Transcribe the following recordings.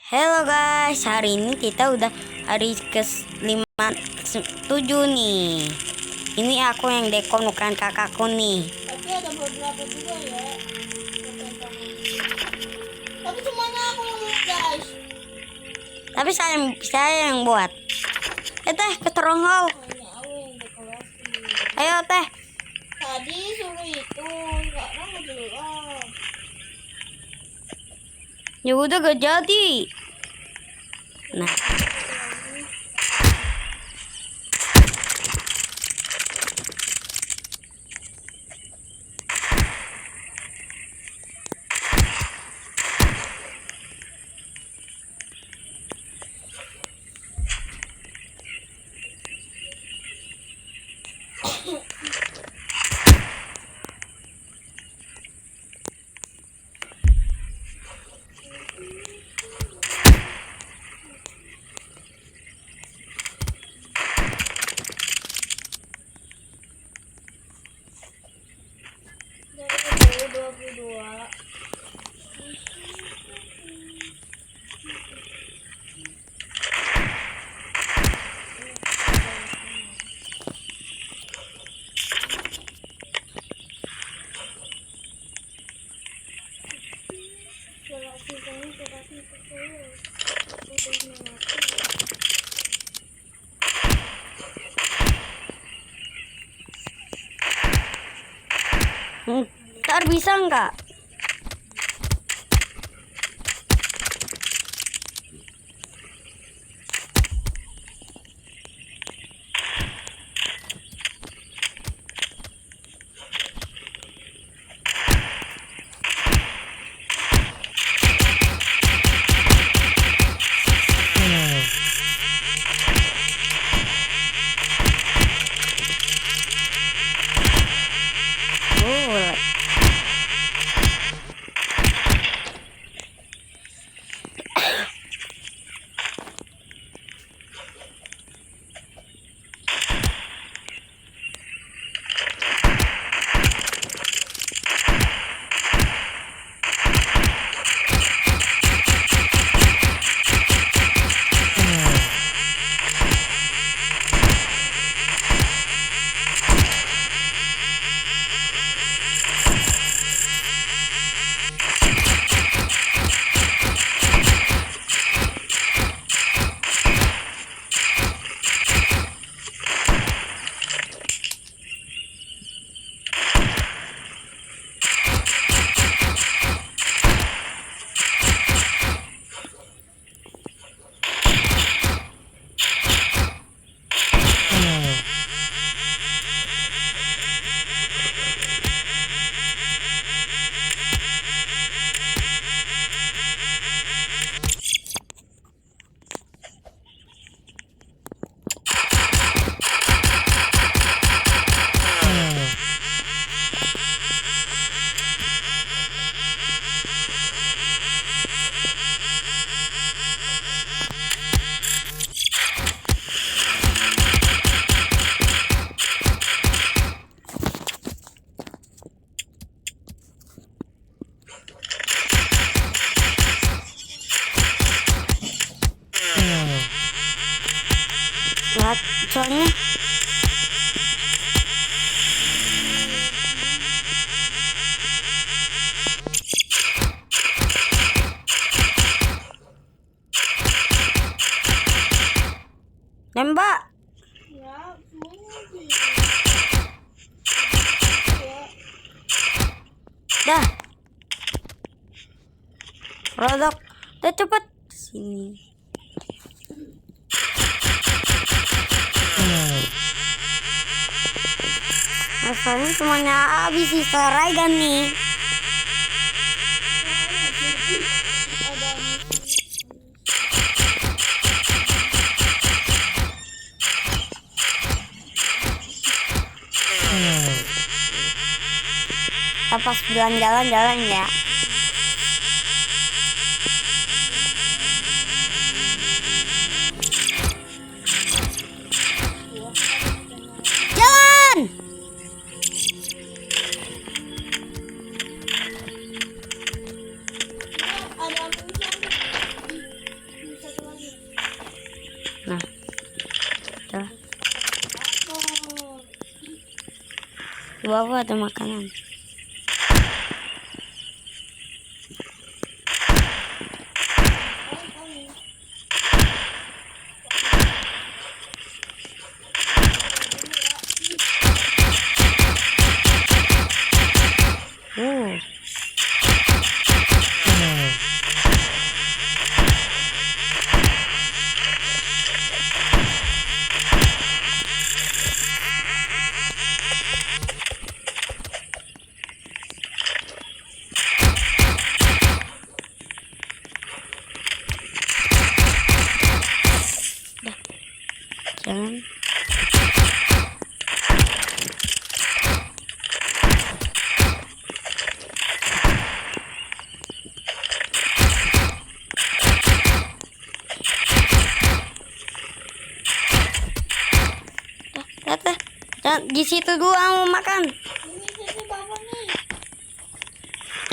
Halo guys, hari ini kita udah hari ke-57 nih. Ini aku yang dekon, bukan kakakku nih. Tapi ada beberapa juga ya. Tapi semuanya aku yang buat guys. Tapi saya yang buat. Teh, ke stronghold. Ini aku yang dekorasi. Ayo teh. Tadi suruh itu, sekarang belum. Ya udah gak jadi. Nah, Dari 22. ntar bisa nggak? Boleh. Lihat soalnya nembak. Ya, semuanya sih. Ya. Dah. Rodok. Udah cepet sini. Asalnya semuanya habis sih kan nih. Ada Kita pas jalan-jalan ya. Jalan. ada Nah, tuh. Di bawah ada makanan. Uh, jangan. Lihat, jangan di situ dulu mau makan. Ini sini bapak nih.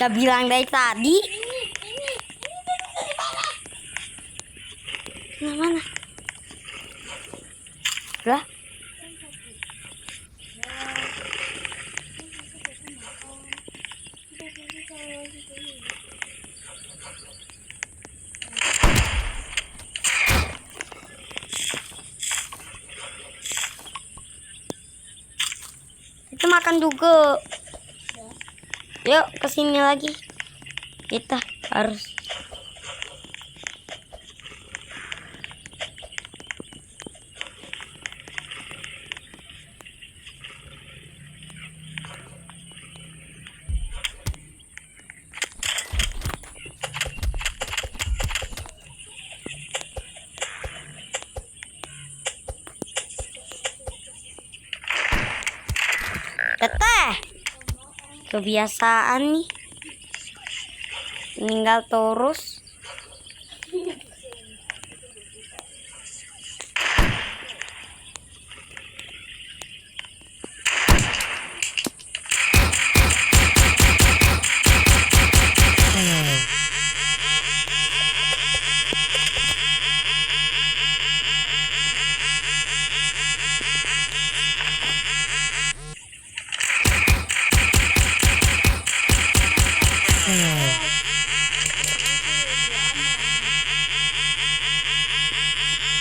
Gak bilang dari tadi. Ini dari mana? Nah, mana? Lah, itu makan juga. Yuk kesini lagi. Kita harus. Teteh, kebiasaan nih, meninggal terus.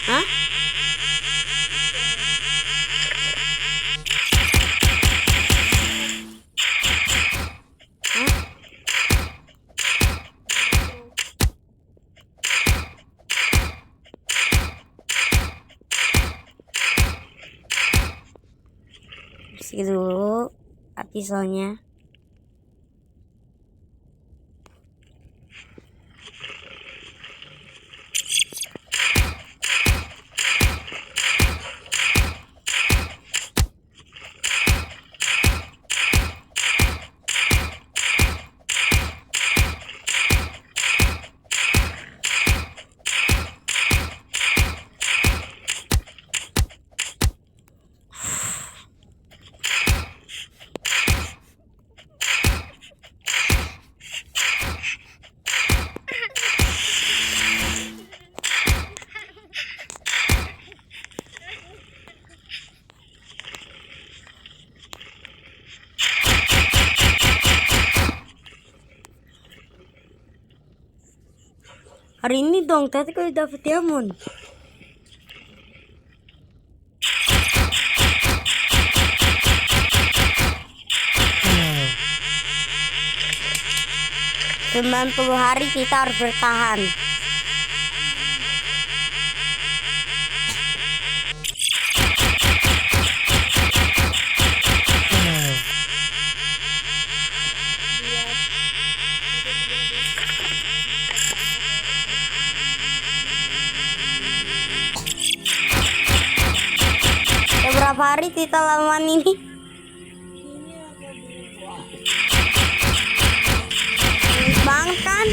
Hah? Bersih dulu pisaunya. Hari ini dong, tadi kau dapet diamond. Sembilan 90 hari kita harus bertahan. Berapa hari kita lawan ini? Ini ada dua. Bang kan?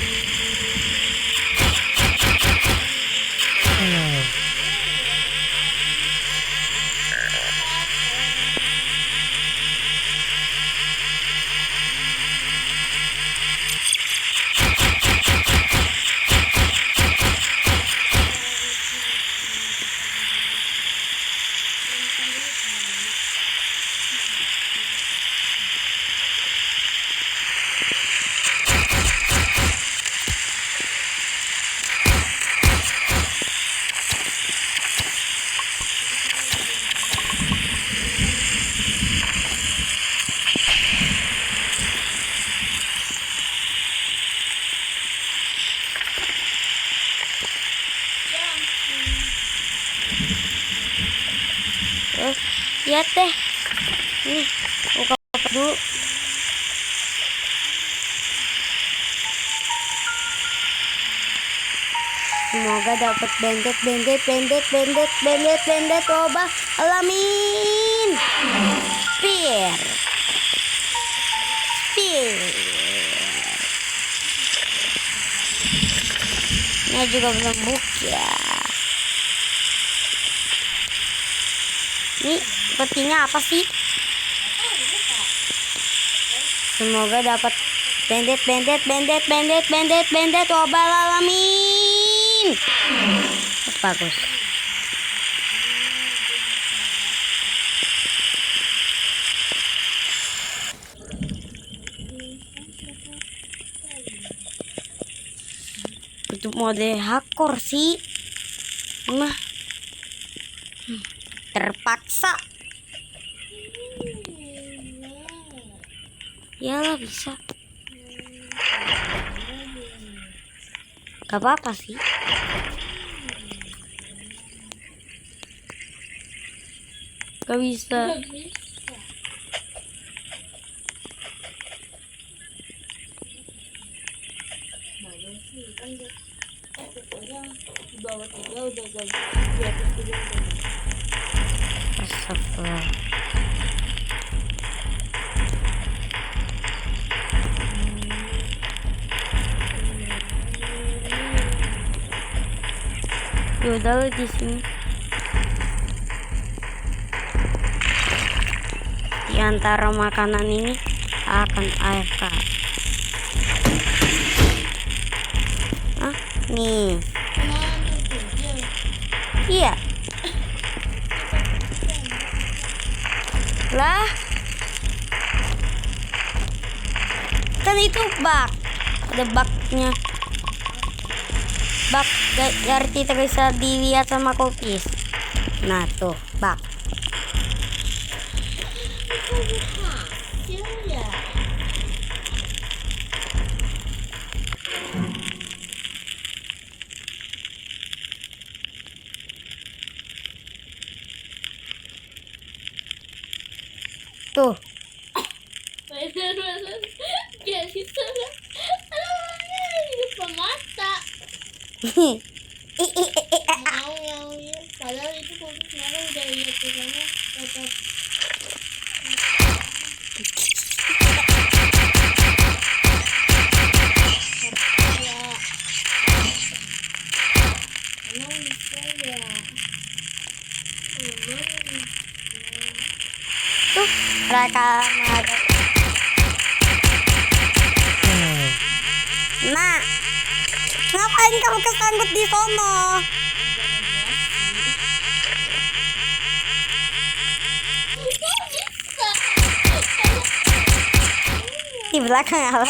Lihat deh. Ini buka dulu. Semoga dapat bandet coba alamin. Spear. Ini juga belum buka. Ini petinya apa sih? Semoga dapat bandet coba alamin. Bagus. Itu mode hardcore sih. Mah terpaksa. Yalah bisa. Gak apa-apa sih. Gak bisa. Di bawah 3 udah gak, di atas 3 udah. Astagfirullah. Yaudah lu di sini. Di antara makanan ini akan AFK. Ah, nih. Iya. Lah. Kan itu bug. Ada bugnya. Bug dari tidak bisa dilihat sama Kopis. Nah tuh bug. Ya. Tuh. Kayak gitu lah. Aduh, di depan mata. Mau yang padahal itu kalau kemarin udah lihat di sana tetap emang bisa ya. Tuh mereka ada. Nah, ngapain kamu kesangkut di sono? Di belakang apa?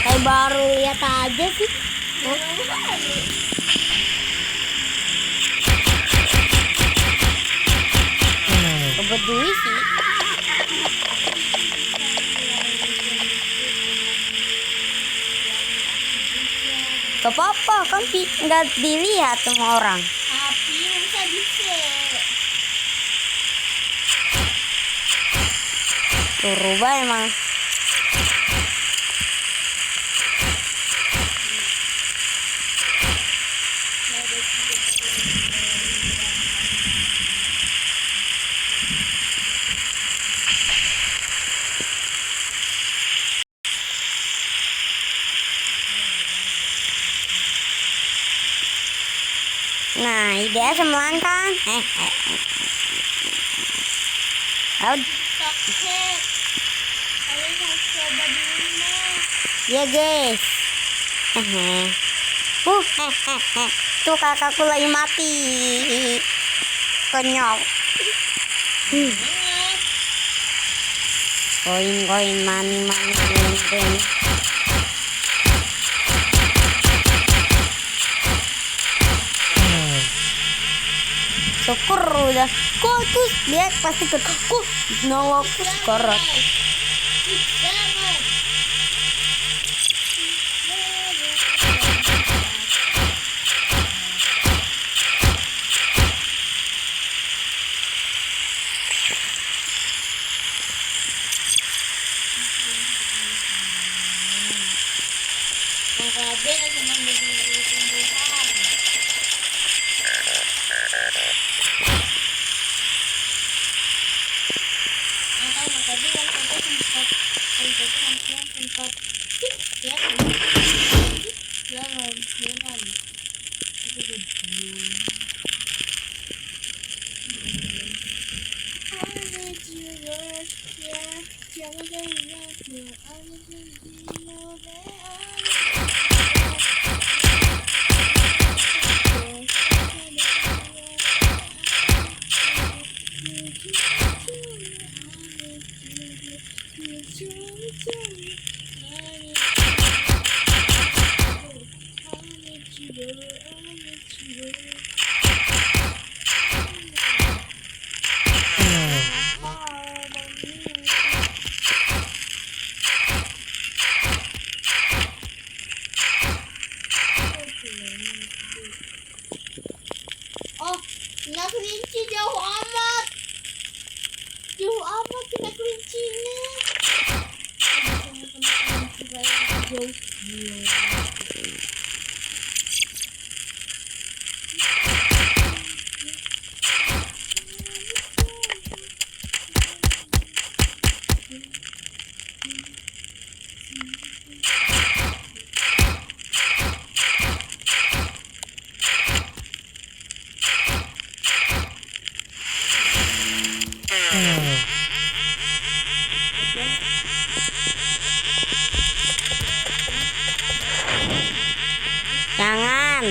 Kayak baru lihat aja sih. Peduli sih. Gak apa-apa kan nggak dilihat sama orang. Tapi bisa di-share. Tuh rubah emang. Nah, ide melangkang. Out. Cek. Kalian harus coba di rumah. Ya guys. Tuh kakakku lagi mati. Konyol. Koin money. syukur udah kokus dia pasti kok nongol korot. Oh, kena kelinci jauh amat. Jauh amat kena kelincinya. Jauh. Jangan.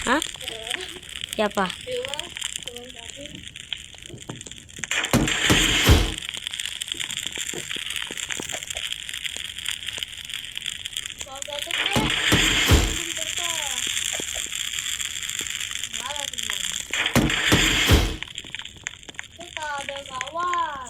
Hah? Siapa? Ada kawan.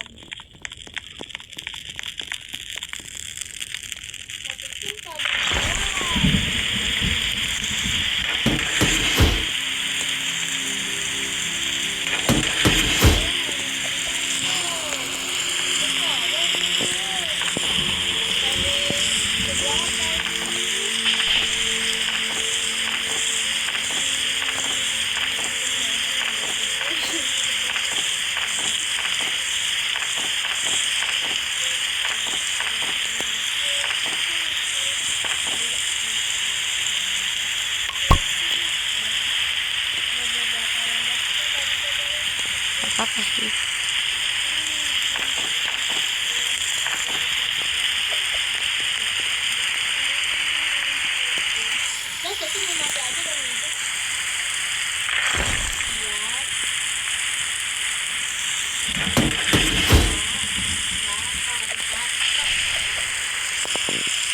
Apa sih? Terus itu mau mati aja kan itu.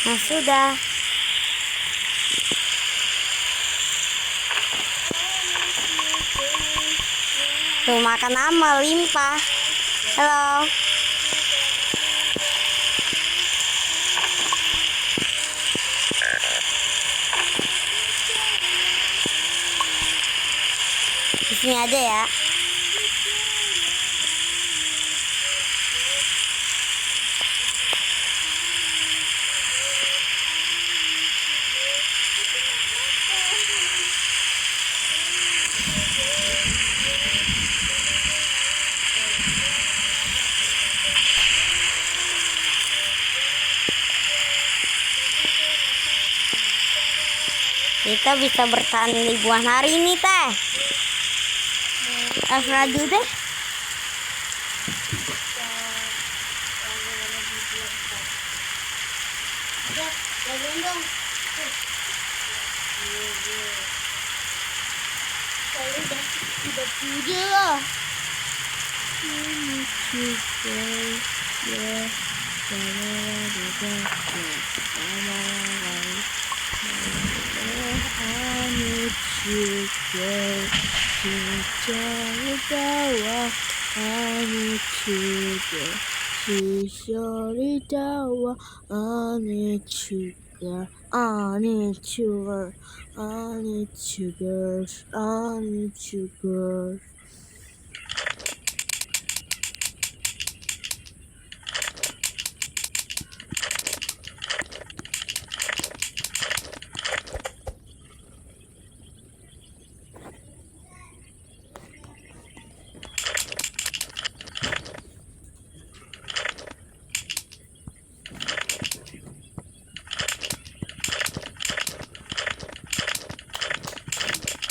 Nah sudah. Tuh makan ama limpah. Halo. Di sini aja ya. Tita bisa bertahan ribuan hari nih teh. Raju teh. Udah, jalan dong. Saya udah puja lah.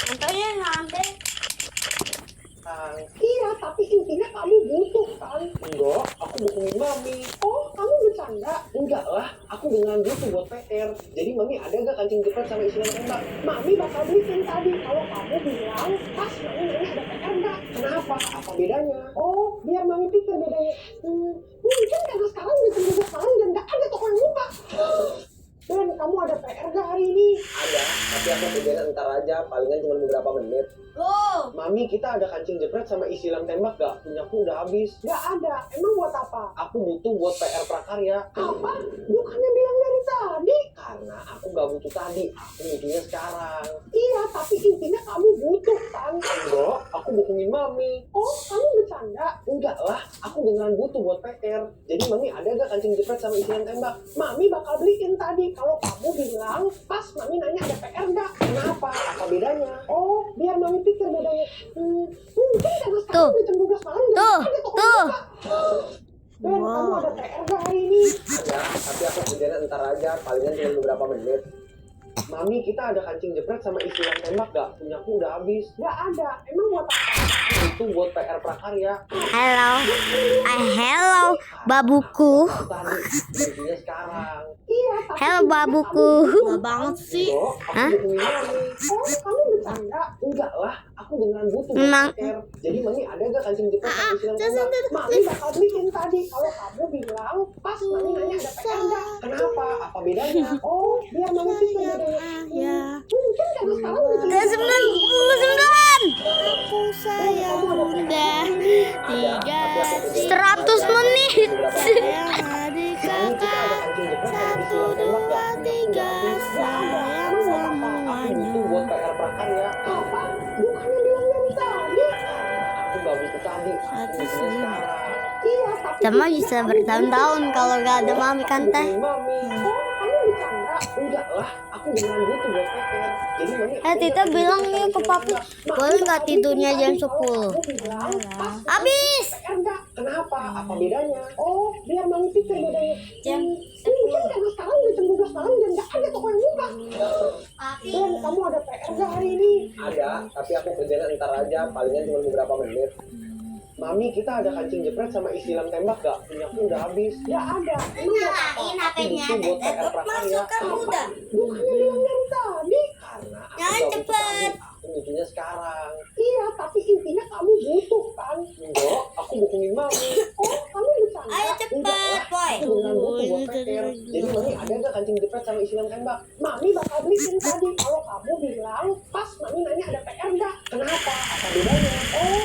Contohnya nanti. Iya, tapi intinya kamu butuh kan? Enggak, aku bohongin mami. Oh, kamu bercanda? Enggak lah, aku beneran butuh buat PR. Jadi mami ada gak kancing jepret sama isian tembak? Mami bakal beliin tadi kalau kamu bilang pas mami nanya ada PR enggak? Kenapa? Apa bedanya? Oh, biar mami pikir bedanya. Mungkin karena sekarang udah jam 12 malam dan gak ada toko yang buka. Ben, kamu ada PR gak hari ini? Ada, tapi aku kerjain ntar aja, palingan cuma beberapa menit. Loh, Mami, kita ada kancing jepret sama isi lem tembak gak? Punyaku udah habis. Gak ada. Emang buat apa? Aku butuh buat PR prakarya. Apa? Bukannya bilang dari tadi? Karena aku gak butuh tadi. Aku butuhnya sekarang. Iya, tapi intinya kamu butuh kan? Enggak, aku bohongin Mami. Oh, kamu bercanda? Enggak lah, aku beneran butuh buat PR. Jadi Mami ada gak kancing jepret sama isi lem tembak? Mami bakal beliin tadi kalau kamu bilang pas Mami nanya ada PR gak? Kenapa? Apa bedanya? Oh, biar Mami pikir bedanya. Mungkin karena sekarang udah jam 12 malam dan Tuh, ada toko tuh. buka. Ben, kamu ada PR gak hari ini? Ada, tapi aku kerjain ntar aja, palingan cuma beberapa menit. Mami, kita ada kancing jepret sama isi lem tembak gak? Punyaku udah habis. Gak ada. Emang buat apa? Itu buat PR prakarya. Hello. Hello, babuku. Tadi, intinya sekarang. Iya, tapi Hello, babuku. banget sih. Hah? Oh, kamu bercanda? Enggak lah, aku beneran butuh Emang. buat PR. Jadi Mami ada gak kancing jepret sama isi lem tembak? Mami bakal beliin tadi kalau kamu bilang pas Mami nanya ada PR enggak? Kenapa? Apa bedanya? Oh, biar Mami pikir bedanya. Mungkin karena sekarang udah Udah 99. Aku sayang bunda 100 menit. yang adik kakak 1, 2, 3 sayang semuanya. buat PR prakarya. Apa? Bukannya bilang dari tadi? Aku gak butuh tadi. Aku butuhnya sekarang. Iya, tapi Cuma bisa bertahun-tahun kalau nggak ada mami kan teh. Mami. Oh, kamu bercanda? Enggak lah, aku beneran butuh buat PR. Jadi Mami. Tita bilang nih ke papi, boleh nggak tidurnya jam 10? Habis. PR enggak? Kenapa? Apa bedanya? Oh, biar Mami pikir bedanya. Mungkin karena sekarang udah jam 12 malam dan gak ada toko yang buka. Ben, kamu ada PR gak hari ini? Ada, tapi aku kerjain ntar aja, palingan cuma beberapa menit. Mami, kita ada kancing jepret sama isi lem tembak gak? Punyaku udah habis. Gak ada. Emang buat apa? HP-nya, Aku butuh buat PR prakarya. masukkan udah. Bukannya bilang dari tadi? Karena aku Jangan gak butuh cepet. tadi. Aku butuhnya sekarang. Iya, tapi intinya kamu butuh kan? Enggak, aku bohongin Mami. Oh, kamu bercanda? Ayo cepet, Enggak lah, Boy. aku beneran butuh buat PR. Jadi Mami ada gak kancing jepret sama isi lem tembak? Mami bakal beliin tadi kalau kamu bilang pas Mami nanya ada PR enggak? Kenapa? Apa bedanya? Oh,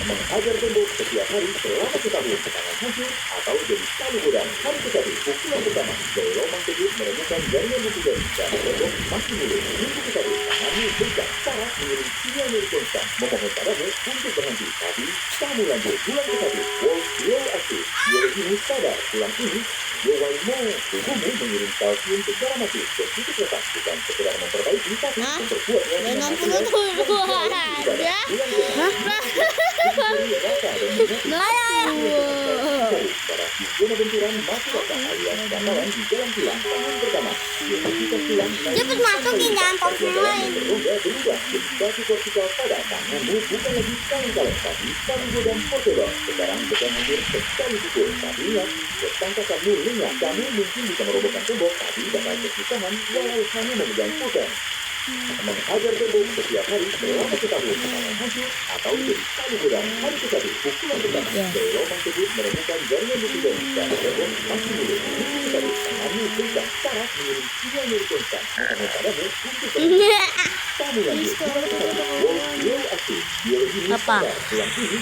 Mengajar tembok setiap hari selama kita belum sekarang hancur atau jadi palu gudang. Mari kita beri pukulan pertama. Gelombang tubuh menemukan jaringan buku jari dan tembok masih milik. Minggu kita beri tanganmu berikan cara mengirim sinyal milik konstan. Memohon padamu untuk berhenti. Tapi kamu lanjut. Pulang ke satu. Wow, slow aktif. Biologi ini sadar. Pulang ini Yowaimo, tubuhmu mengirim kalsium secara masif ke titik letak, bukan sekedar memperbaiki tapi memperkuatnya dengan hasil aja. Nah, zona benturan masih datang alias bakalan di jalan tilang tahun pertama. Intensitas tilang Cepet masukin, jangan pause yang lain. berubah jadi vertikal pada tanganmu bukan lagi kaleng-kaleng tapi saling godam portable. Sekarang pegang mundur sekali pukul. Tapi ingat, ketangkasanmu lengah. Kamu mungkin bisa merobohkan tembok tapi bakal kesusahan walau hanya memegang pulpen. Menghajar tembok setiap hari selama setahun akan hancur atau jadi saling godam. Hari ke-1 pukulan pertama dari lubang tersebut menemukan jaringan besi dan tembok masih mulut. Minggu ke-1 tanganmu bengkak saraf mengirim sinyal nyeri konstan karena padamu untuk kami lanjut. Wow aktif. Biologi Apa? yang ini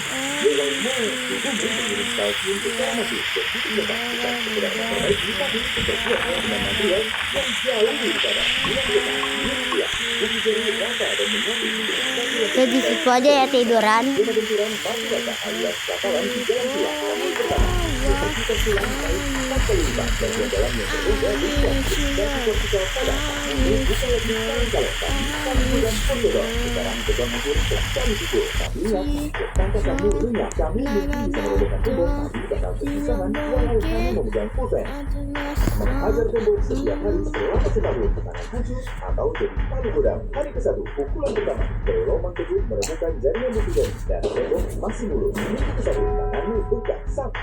yang mau dihubung mengirim kalsium ke masih begitu lebat. Kita sedang memperbaiki tapi memperkuatnya dengan material yang jauh lebih padat. Bumi jari rata dan menyatu. Jadi di situ aja ya tiduran. Zona benturan masih datang alias bakalan di jalan tilang tahun pertama. Intensitas tilang naik 4 kali lipat dan jalannya berbeda dan vertikal pada tanganmu bukan lagi kaleng-kaleng tapi saling godam portable. Sekarang pegang mundur sekali pukul. Tapi ingat, ketangkasanmu lengah. Kamu mungkin bisa merobohkan tembok tapi bakal kesusahan walau hanya memegang pulpen. Menghajar tembok setiap hari selama setahun akan hancur atau jadi palu godam. Hari ke-1 pukulan pertama dari lubang tersebut menemukan jaringan besi dan tembok masih mulus. Minggu ke-1 tanganmu bengkak sak.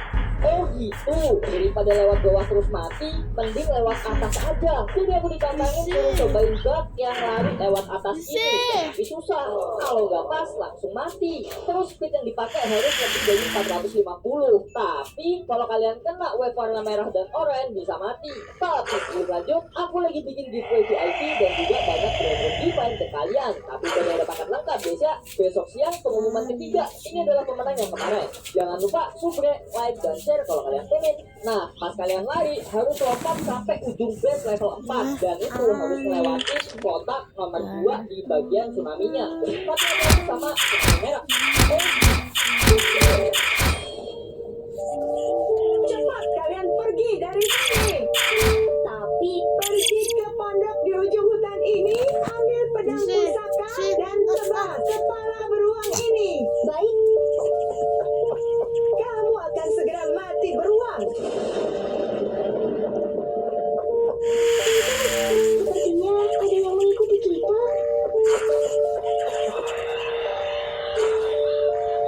Oh gitu, daripada lewat bawah terus mati, mending lewat atas aja. Jadi aku ditantangin suruh cobain bak yang lari lewat atas ini. Tapi susah, kalau nggak pas langsung mati. Terus speed yang dipakai harus lebih dari 450. Tapi kalau kalian kena wave warna merah dan oranye bisa mati. Tapi sebelum lanjut, aku lagi bikin giveaway VIP dan juga banyak brand divine ke kalian. Tapi udah ada paket lengkap biasa. Besok siang pengumuman ketiga. Ini adalah pemenang yang kemarin. Jangan lupa subscribe, like, dan share kalau kalian pengen. Nah, pas kalian lari harus lompat sampai ujung base level 4 dan itu harus melewati kotak nomor 2 di bagian tsunami-nya. Tapi itu sama tsunami merah. Cepat kalian pergi dari sini. Tapi pergi ke pondok di ujung hutan ini, ambil pedang pusaka dan tebas kepala beruang ini. Baik. Kamu akan segera mati beruang. Sepertinya ada yang mengikuti kita.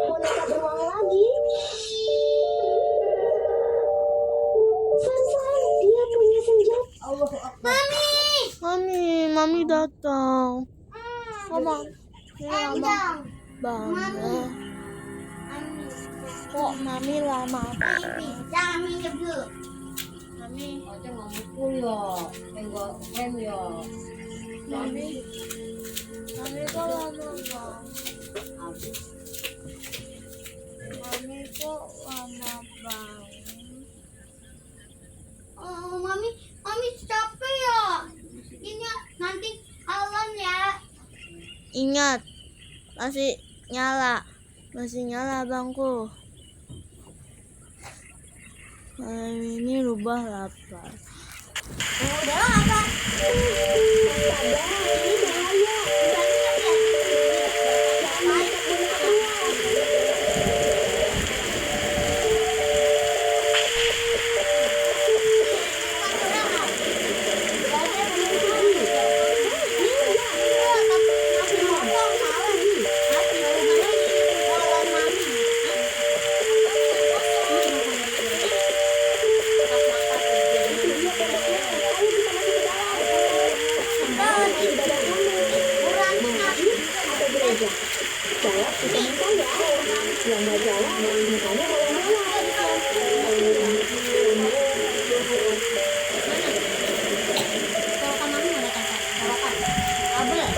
Boneka beruang lagi. San, dia punya senjata. Mami datang. Mama, lama banget. Kok mami lama? Jangan minjem dulu. Mami, Aja nggak mukul ya, enggak keren ya. mami kok lama banget? Mami kok lama banget? Oh, mami capek ya. Ini nanti alam ya. Ingat, masih nyala bangku. Malam ini rubah lapar. Udah apa? Ini bahaya. Jangan dekat boneka beruang. Jawab di komentar ya. Yang nggak jawab, mukanya Kalau kamu ada kata kabel.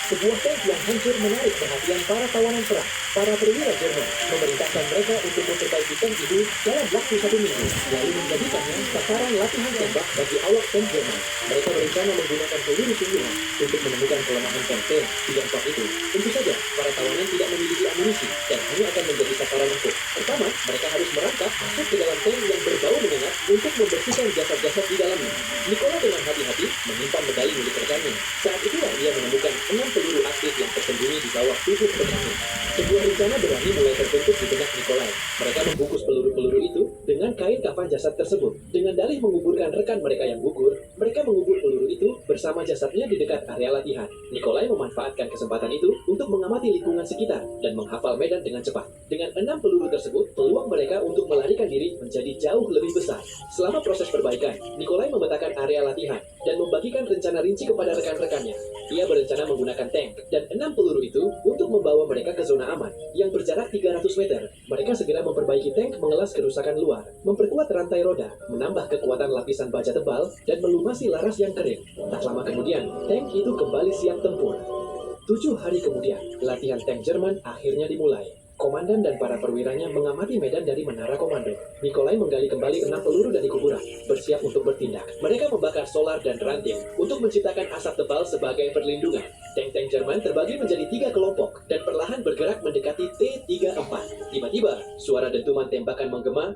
Sebuah tank yang hancur menarik perhatian para tawanan perang. Para perwira Jerman memerintahkan mereka untuk memperbaiki tank itu dalam waktu 1 minggu, lalu menjadikannya sasaran latihan tembak bagi awak tank Jerman. Mereka berencana menggunakan peluru sungguhan untuk menemukan kelemahan tank di tempat itu. Tentu saja, para tawanan tidak memiliki amunisi dan hanya akan menjadi sasaran empuk. Pertama, mereka harus merangkak masuk ke dalam tank yang berbau menyengat untuk membersihkan jasad-jasad di dalamnya. Nicola dengan hati-hati menyimpan medali milik rekannya. Saat itulah dia menemukan 6 peluru aktif yang tersembunyi di bawah 7 petani. Sebuah rencana berani mulai terbentuk di benak Nikolai. Mereka membungkus peluru-peluru itu dengan kain kafan jasad tersebut. Dengan dalih menguburkan rekan mereka yang gugur, mereka mengubur peluru itu bersama jasadnya di dekat area latihan. Nikolai memanfaatkan kesempatan itu untuk mengamati lingkungan sekitar dan menghafal medan dengan cepat. Dengan 6 peluru tersebut, peluang mereka untuk melarikan diri menjadi jauh lebih besar. Selama proses perbaikan, Nikolai memetakan area latihan dan membagikan rencana rinci kepada rekan-rekannya. Ia berencana menggunakan tank dan 6 peluru itu untuk membawa mereka ke zona aman yang berjarak 300 meter. Mereka segera memperbaiki tank mengelas kerusakan luar, memperkuat rantai roda, menambah kekuatan lapisan baja tebal, dan melumasi laras yang kering. Tak lama kemudian, tank itu kembali siap tempur. 7 hari kemudian, latihan tank Jerman akhirnya dimulai. Komandan dan para perwiranya mengamati medan dari menara komando. Nikolai menggali kembali 6 peluru dari kuburan, bersiap untuk bertindak. Mereka membakar solar dan ranting untuk menciptakan asap tebal sebagai perlindungan. Tank-tank Jerman terbagi menjadi 3 kelompok dan perlahan bergerak mendekati T-34. Tiba-tiba, suara dentuman tembakan menggema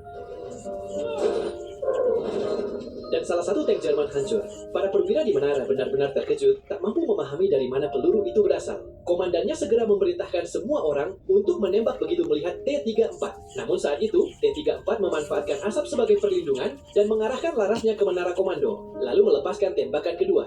dan salah satu tank Jerman hancur. Para perwira di menara benar-benar terkejut, tak mampu memahami dari mana peluru itu berasal. Komandannya segera memerintahkan semua orang untuk menembak begitu melihat T-34. Namun saat itu, T-34 memanfaatkan asap sebagai perlindungan dan mengarahkan larasnya ke menara komando, lalu melepaskan tembakan kedua.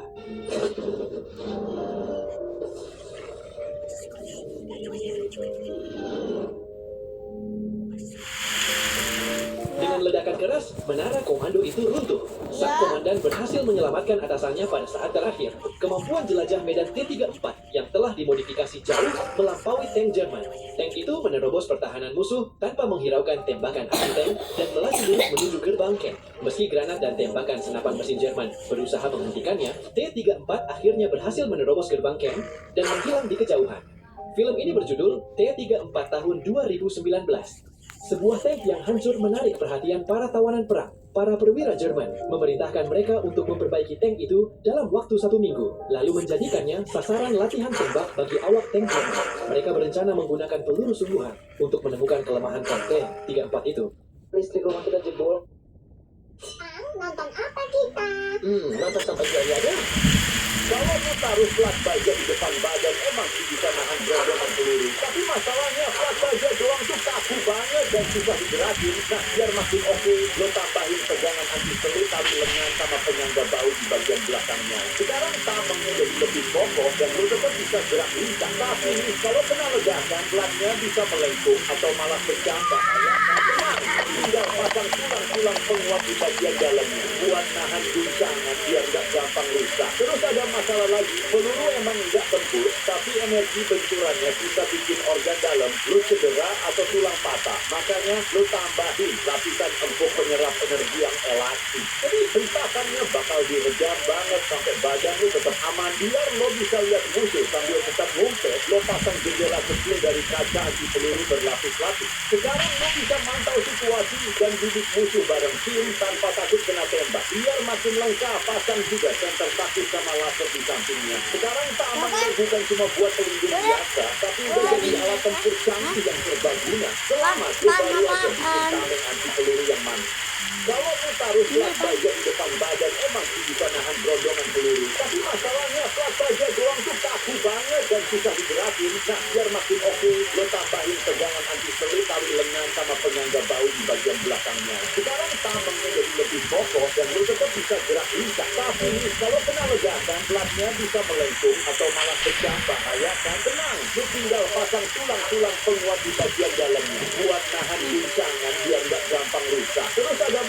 Dengan ledakan keras, menara komando itu runtuh. Sang komandan berhasil menyelamatkan atasannya pada saat terakhir. Kemampuan jelajah medan T-34 yang telah dimodifikasi jauh melampaui tank Jerman. Tank itu menerobos pertahanan musuh tanpa menghiraukan tembakan anti-tank dan melaju lurus menuju gerbang camp. Meski granat dan tembakan senapan mesin Jerman berusaha menghentikannya, T-34 akhirnya berhasil menerobos gerbang camp dan menghilang di kejauhan. Film ini berjudul T-34 tahun 2019. Sebuah tank yang hancur menarik perhatian para tawanan perang. Para perwira Jerman memerintahkan mereka untuk memperbaiki tank itu dalam waktu 1 minggu, lalu menjadikannya sasaran latihan tembak bagi awak tank Jerman. Mereka berencana menggunakan peluru sungguhan untuk menemukan kelemahan tank T-34 itu. Listrik rumah kita jebol. Nonton apa kita? Nonton sampai jadi aja. Kalau mau taruh plat baja di depan badan emang sih bisa nahan gerodokan peluru. Tapi masalahnya plat baja doang tuh kaku banget dan susah digerakin. Nah, biar makin oke, lo tambahin pegangan anti selut tali lengan sama penyangga bau di bagian belakangnya. Sekarang tamengnya jadi lebih kokoh dan lo tetap bisa gerak lincah. Tapi nih, kalau kena ledakan, platnya bisa melengkung atau malah pecah. Bahaya kan? Tinggal pasang tulang-tulang penguat di bagian dalamnya buat nahan guncangan biar gak gampang rusak. Terus ada masalah lagi, peluru emang nggak tembus, tapi energi benturannya bisa bikin organ dalam lu cedera atau tulang patah. Makanya lu tambahin lapisan empuk penyerap energi yang elastis. Jadi hentakannya bakal direjam banget sampai badan lu tetap aman. Biar lo bisa lihat musuh sambil tetap ngumpet, lo pasang jendela kecil dari kaca anti peluru berlapis-lapis. Sekarang lo bisa mantau situasi dan bidik musuh bareng tim tanpa takut kena tembak. Biar makin lengkap, pasang juga senter taktis sama laser di sampingnya. Sekarang tamengnya bukan cuma buat pelindung biasa, tapi udah jadi alat tempur canggih yang serbaguna. Selamat, lu baru aja bikin tameng anti peluru yang mantap. Kalau lu taruh plat baja di depan badan emang sih bisa nahan gerodongan peluru. Tapi masalahnya plat baja doang tuh kaku banget dan susah digerakin. Nah, biar makin oke, lo tambahin pegangan anti selut tali lengan sama penyangga bau di bagian belakangnya. Sekarang tamengnya jadi lebih kokoh dan lo tetap bisa gerak lincah. Tapi nih, kalau kena ledakan, platnya bisa melengkung atau malah pecah. Bahaya kan? Tenang, lo tinggal pasang tulang-tulang penguat di bagian dalamnya buat nahan guncangan biar nggak gampang rusak. Terus ada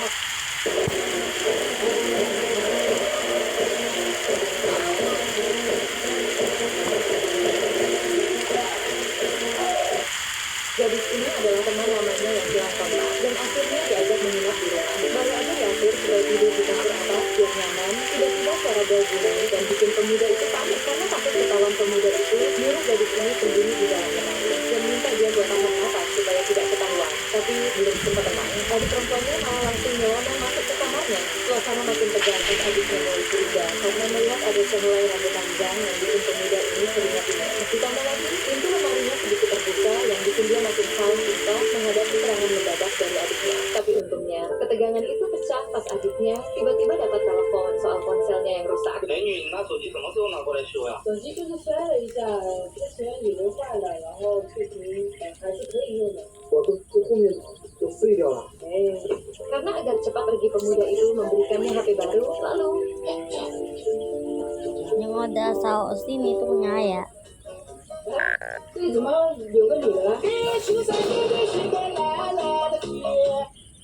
Gadis ini adalah teman lamanya yang hilang kontak dan akhirnya diajak menginap di rumah. Baru aja diatur supaya tidur di kasur atas biar nyaman, tiba-tiba suara bau bunyi dan bikin pemuda itu panik karena takut ketahuan pemuda itu nyuruh gadis ini sembunyi di dalam lemari dan minta dia buat tahan nafas supaya tidak ketahuan. Tapi belum sempat tenang, adik perempuannya malah langsung nyelonong masuk ke kamarnya. Suasana makin tegang dan adiknya mulai curiga karena melihat ada sehelai rambut panjang yang bikin pemuda ini keringat-keringat. Ditambah lagi, pintu lemarinya sedikit terbuka yang bikin dia makin saling susah menghadapi serangan mendadak dari adiknya. Tapi untungnya, ketegangan itu pecah pas adiknya tiba-tiba dapat telepon soal ponselnya yang rusak. 美女，你拿手机什么时候拿过来修呀？手机就是摔了一下，之前以为坏了，然后确实还是可以用的。我都后面都碎掉了。 Karena agar cepat pergi pemuda itu memberikannya HP baru, lalu Yang ada saus ini tuh punya ayah. 这里怎么有个女的？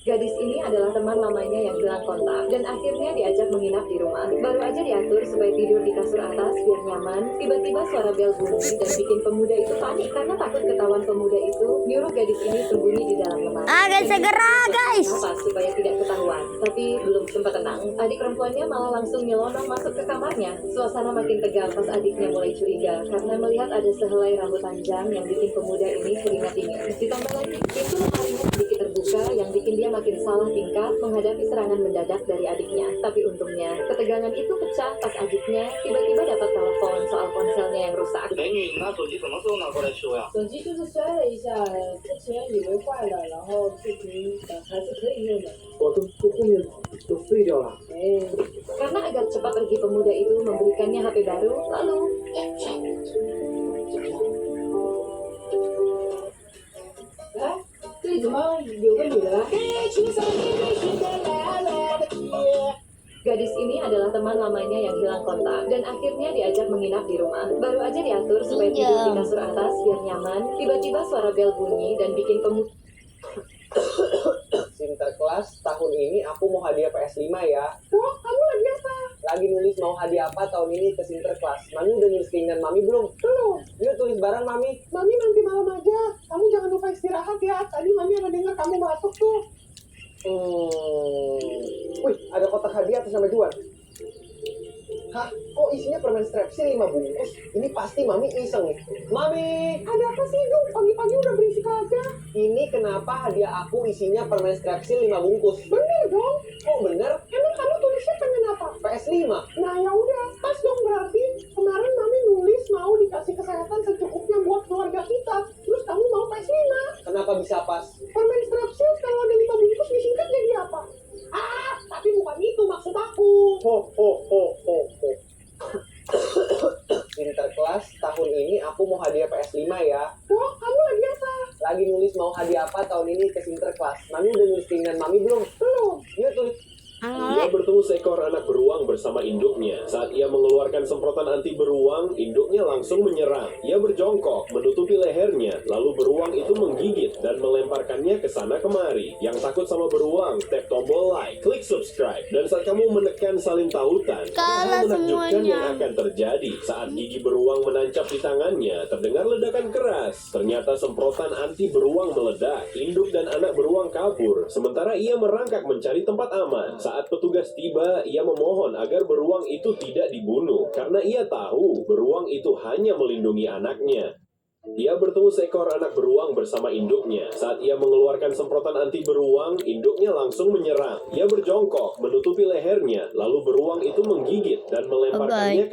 gadis ini adalah teman lamanya yang hilang kontak dan akhirnya diajak menginap di rumah. Baru aja diatur supaya tidur di kasur atas biar nyaman, tiba-tiba suara bel bunyi dan bikin pemuda itu panik karena takut ketahuan pemuda itu nyuruh gadis ini sembunyi di dalam lemari. Guys, segera guys. Kenapa? Supaya tidak ketahuan. Tapi belum sempat tenang, adik perempuannya malah langsung nyelonong masuk ke kamarnya. Suasana makin tegang pas adiknya mulai curiga karena melihat ada sehelai rambut panjang yang bikin pemuda ini keringat dingin. Ditambah lagi, pintu lemarinya sedikit terbuka yang bikin dia makin salah tingkah menghadapi serangan mendadak dari adiknya. Tapi untungnya, ketegangan itu pecah pas adiknya tiba-tiba dapat telepon soal ponselnya yang rusak. 美女，你拿手机什么时候拿过来修呀？手机就是摔了一下，之前以为坏了，然后确实还是可以用的。我都后面都碎掉了。 Karena agar cepat pergi pemuda itu memberikannya HP baru, lalu 这里怎么有个女的？ gadis ini adalah teman lamanya yang hilang kontak dan akhirnya diajak menginap di rumah. Baru aja diatur supaya tidur di kasur atas biar nyaman, tiba-tiba suara bel bunyi dan bikin pemuda Sinterklas, tahun ini aku mau hadiah PS5 ya. Wah, kamu lagi apa? Lagi nulis mau hadiah apa tahun ini ke Sinterklas. Mami udah nulis keinginan Mami belum? Belum. Yuk tulis bareng Mami. Mami nanti malam aja. Kamu jangan lupa istirahat ya. Tadi Mami ada dengar kamu batuk tuh. Wih, ada kotak hadiah atas nama Juan. Hah? Kok isinya permen strepsil 5 bungkus? Ini pasti Mami iseng nih. Mami! Ada apa sih, Dung? Pagi-pagi udah berisik aja. Ini kenapa hadiah aku isinya permen strepsil 5 bungkus? Bener dong. Kok bener? Emang kamu tulisnya pengen apa? PS5. Nah ya udah, pas dong berarti. Kemarin Mami nulis mau dikasih kesehatan secukupnya buat keluarga kita. Terus kamu mau PS5. Kenapa bisa pas? Permen strepsil kalau ada 5 bungkus disingkat jadi apa? Ah, tapi bukan itu maksud aku. Sinterklas, tahun ini aku mau hadiah PS5 ya. Wah, kamu lagi apa? Lagi nulis mau hadiah apa tahun ini ke Sinterklas. Mami udah nulis keinginan Mami belum? Belum. Yuk tulis. Ia bertemu seekor anak beruang bersama induknya. Saat ia mengeluarkan semprotan anti beruang, induknya langsung menyerang. Ia berjongkok, menutupi lehernya, lalu beruang itu menggigit dan melemparkannya ke sana kemari. Yang takut sama beruang, tap tombol like, klik subscribe. Dan saat kamu menekan salin tautan, hal menakjubkan yang akan terjadi. Saat gigi beruang menancap di tangannya, terdengar ledakan keras. Ternyata semprotan anti beruang meledak. Induk dan anak beruang kabur, sementara ia merangkak mencari tempat aman. Saat petugas tiba, ia memohon agar beruang itu tidak dibunuh karena ia tahu beruang itu hanya melindungi anaknya. Ia bertemu seekor anak beruang bersama induknya. Saat ia mengeluarkan semprotan anti beruang, induknya langsung menyerang. Ia berjongkok, menutupi lehernya, lalu beruang itu menggigit dan melemparkannya ke